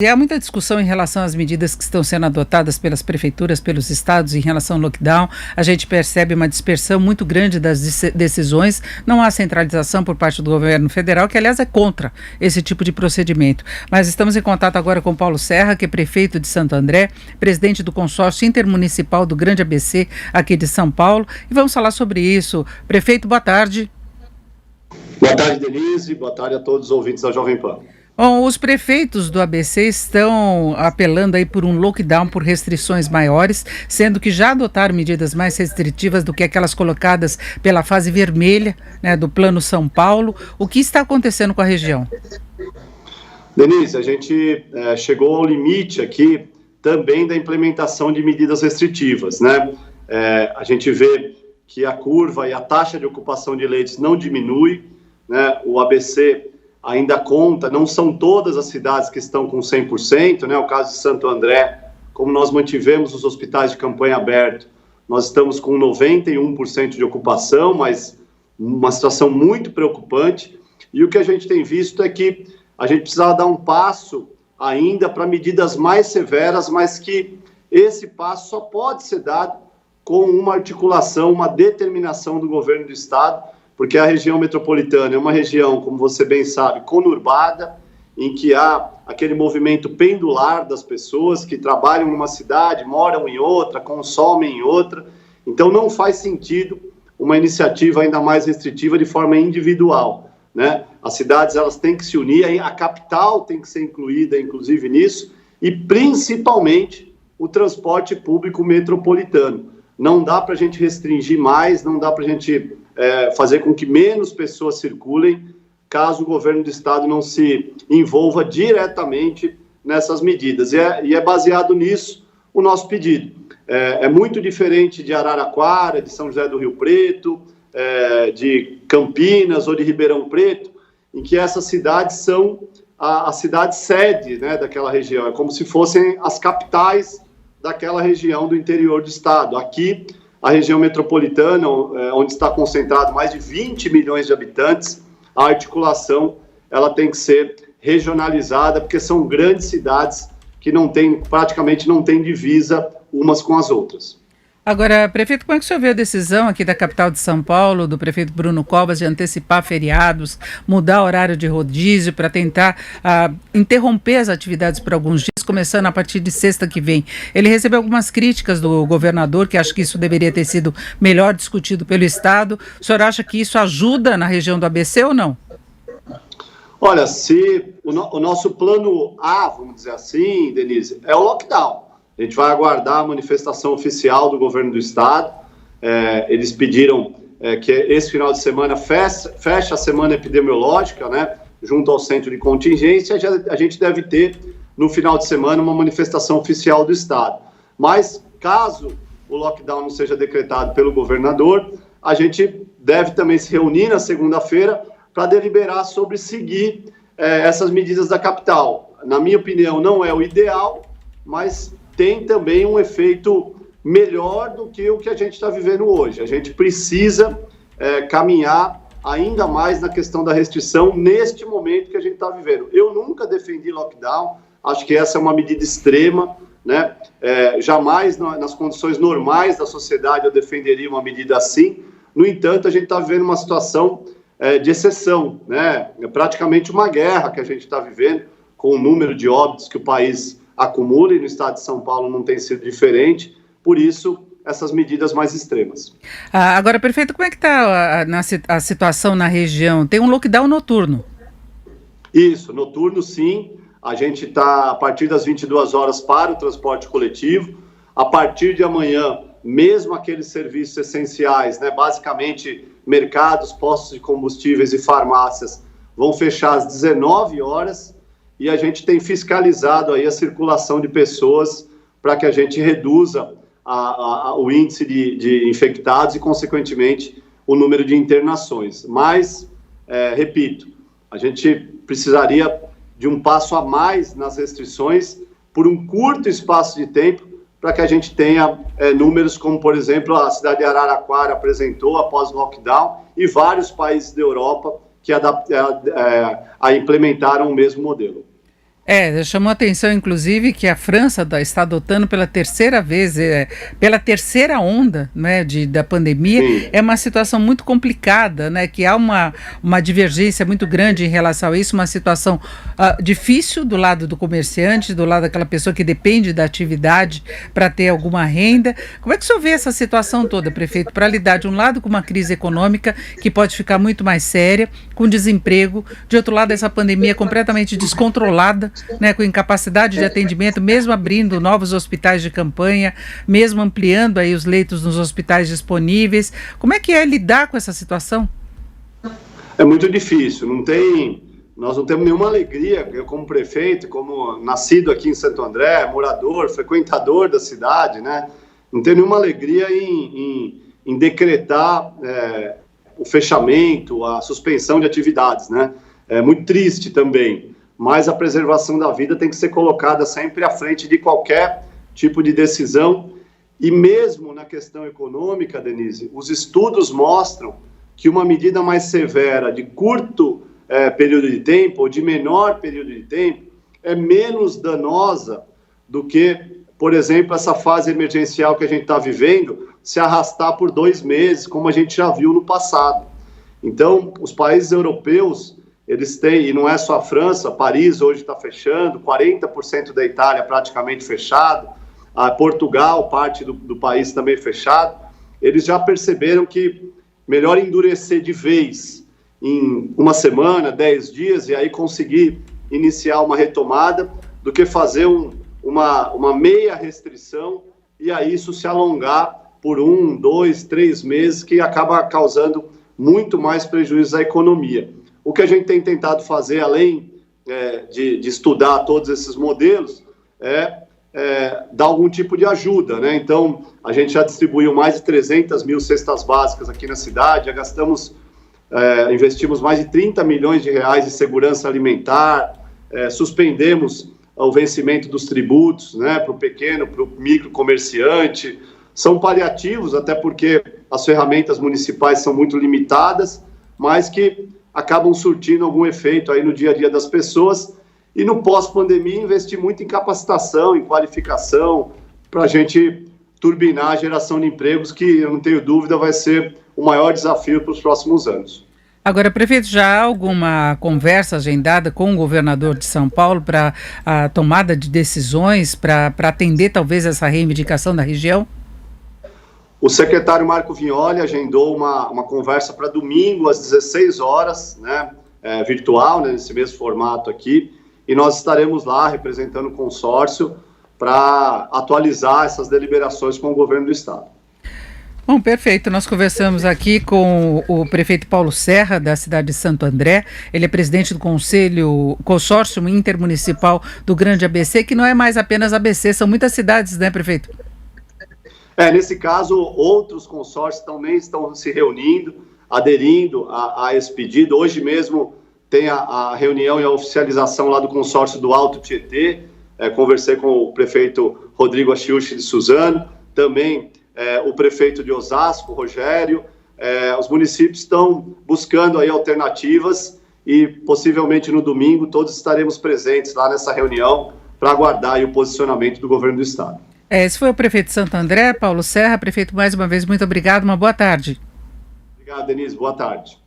E há muita discussão em relação às medidas que estão sendo adotadas pelas prefeituras, pelos estados em relação ao lockdown. A gente percebe uma dispersão muito grande das decisões. Não há centralização por parte do governo federal, que aliás é contra esse tipo de procedimento. Mas estamos em contato agora com Paulo Serra, que é prefeito de Santo André, presidente do consórcio intermunicipal do Grande ABC aqui de São Paulo. E vamos falar sobre isso. Prefeito, boa tarde. Boa tarde, Denise. Boa tarde a todos os ouvintes da Jovem Pan. Bom, os prefeitos do ABC estão apelando aí por um lockdown, por restrições maiores, sendo que já adotaram medidas mais restritivas do que aquelas colocadas pela fase vermelha, né, do Plano São Paulo. O que está acontecendo com a região? Denise, a gente chegou ao limite aqui também da implementação de medidas restritivas, né? A gente vê que a curva e a taxa de ocupação de leitos não diminui, né? O ABC ainda conta, não são todas as cidades que estão com 100%, né? O caso de Santo André, como nós mantivemos os hospitais de campanha abertos, nós estamos com 91% de ocupação, mas uma situação muito preocupante. E o que a gente tem visto é que a gente precisava dar um passo ainda para medidas mais severas, mas que esse passo só pode ser dado com uma articulação, uma determinação do governo do estado, porque a região metropolitana é uma região, como você bem sabe, conurbada, em que há aquele movimento pendular das pessoas que trabalham numa cidade, moram em outra, consomem em outra. Então não faz sentido uma iniciativa ainda mais restritiva de forma individual, né? As cidades, elas têm que se unir, a capital tem que ser incluída, inclusive, nisso, e principalmente o transporte público metropolitano. Não dá para a gente restringir mais, não dá para a gente fazer com que menos pessoas circulem, caso o governo do estado não se envolva diretamente nessas medidas. E é baseado nisso o nosso pedido. É muito diferente de Araraquara, de São José do Rio Preto, de Campinas ou de Ribeirão Preto, em que essas cidades são a cidade sede, né, daquela região. É como se fossem as capitais daquela região do interior do estado. Aqui, a região metropolitana, onde está concentrado mais de 20 milhões de habitantes, a articulação ela tem que ser regionalizada, porque são grandes cidades que praticamente não têm divisa umas com as outras. Agora, prefeito, como é que o senhor vê a decisão aqui da capital de São Paulo, do prefeito Bruno Covas, de antecipar feriados, mudar o horário de rodízio para tentar interromper as atividades por alguns dias, começando a partir de sexta que vem? Ele recebeu algumas críticas do governador, que acha que isso deveria ter sido melhor discutido pelo Estado. O senhor acha que isso ajuda na região do ABC ou não? Olha, se o nosso plano A, vamos dizer assim, Denise, é o lockdown. A gente vai aguardar a manifestação oficial do governo do estado. Eles pediram que esse final de semana feche a semana epidemiológica, né, junto ao centro de contingência. A gente deve ter, no final de semana, uma manifestação oficial do estado. Mas, caso o lockdown não seja decretado pelo governador, a gente deve também se reunir na segunda-feira para deliberar sobre seguir essas medidas da capital. Na minha opinião, não é o ideal, mas tem também um efeito melhor do que o que a gente está vivendo hoje. A gente precisa caminhar ainda mais na questão da restrição neste momento que a gente está vivendo. Eu nunca defendi lockdown, acho que essa é uma medida extrema, né? Jamais nas condições normais da sociedade eu defenderia uma medida assim. No entanto, a gente está vivendo uma situação de exceção, né? É praticamente uma guerra que a gente está vivendo, com o número de óbitos que o país acumula, e no estado de São Paulo não tem sido diferente, por isso essas medidas mais extremas. Agora, prefeito, como é que está a situação na região? Tem um lockdown noturno? Isso, noturno sim, a gente está a partir das 22 horas para o transporte coletivo, a partir de amanhã, mesmo aqueles serviços essenciais, né, basicamente mercados, postos de combustíveis e farmácias, vão fechar às 19 horas, e a gente tem fiscalizado aí a circulação de pessoas para que a gente reduza o índice de infectados e, consequentemente, o número de internações. Mas, repito, a gente precisaria de um passo a mais nas restrições por um curto espaço de tempo para que a gente tenha números como, por exemplo, a cidade de Araraquara apresentou após o lockdown e vários países da Europa que implementaram o mesmo modelo. Chamou a atenção, inclusive, que a França está adotando pela terceira vez, pela terceira onda, né, da pandemia. Sim. É uma situação muito complicada, né, que há uma divergência muito grande em relação a isso, uma situação difícil do lado do comerciante, do lado daquela pessoa que depende da atividade para ter alguma renda. Como é que o senhor vê essa situação toda, prefeito, para lidar de um lado com uma crise econômica que pode ficar muito mais séria, com desemprego, de outro lado essa pandemia completamente descontrolada, né, com incapacidade de atendimento, mesmo abrindo novos hospitais de campanha, mesmo ampliando aí os leitos nos hospitais disponíveis. Como é que é lidar com essa situação? É muito difícil, nós não temos nenhuma alegria, eu como prefeito, como nascido aqui em Santo André, morador, frequentador da cidade, né, não tenho nenhuma alegria em decretar o fechamento, a suspensão de atividades, né, é muito triste também, mas a preservação da vida tem que ser colocada sempre à frente de qualquer tipo de decisão. E mesmo na questão econômica, Denise, os estudos mostram que uma medida mais severa de curto período de tempo ou de menor período de tempo é menos danosa do que, por exemplo, essa fase emergencial que a gente está vivendo se arrastar por 2 meses, como a gente já viu no passado. Então, os países europeus, eles têm, e não é só a França, Paris hoje está fechando, 40% da Itália praticamente fechado, a Portugal, parte do país também fechado. Eles já perceberam que melhor endurecer de vez em uma semana, 10 dias, e aí conseguir iniciar uma retomada, do que fazer uma meia restrição e aí isso se alongar por 1, 2, 3 meses, que acaba causando muito mais prejuízo à economia. O que a gente tem tentado fazer, além de estudar todos esses modelos, dar algum tipo de ajuda, né? Então, a gente já distribuiu mais de 300 mil cestas básicas aqui na cidade, já investimos mais de 30 milhões de reais em segurança alimentar, suspendemos o vencimento dos tributos, né, para o pequeno, para o micro comerciante. São paliativos, até porque as ferramentas municipais são muito limitadas, mas que acabam surtindo algum efeito aí no dia a dia das pessoas. E no pós-pandemia, investir muito em capacitação, em qualificação, para a gente turbinar a geração de empregos, que eu não tenho dúvida vai ser o maior desafio para os próximos anos. Agora, prefeito, já há alguma conversa agendada com o governador de São Paulo para a tomada de decisões, para atender talvez essa reivindicação da região? O secretário Marco Vignoli agendou uma conversa para domingo às 16 horas, né, virtual, né, nesse mesmo formato aqui, e nós estaremos lá representando o consórcio para atualizar essas deliberações com o governo do estado. Bom, perfeito. Nós conversamos aqui com o prefeito Paulo Serra, da cidade de Santo André. Ele é presidente do consórcio intermunicipal do Grande ABC, que não é mais apenas ABC, são muitas cidades, né, prefeito? Nesse caso, outros consórcios também estão se reunindo, aderindo a esse pedido. Hoje mesmo tem a reunião e a oficialização lá do consórcio do Alto Tietê. Conversei com o prefeito Rodrigo Achiuchi de Suzano, também o prefeito de Osasco, Rogério. Os municípios estão buscando aí alternativas e possivelmente no domingo todos estaremos presentes lá nessa reunião para aguardar aí o posicionamento do governo do estado. Esse foi o prefeito de Santo André, Paulo Serra. Prefeito, mais uma vez, muito obrigado, uma boa tarde. Obrigado, Denise, boa tarde.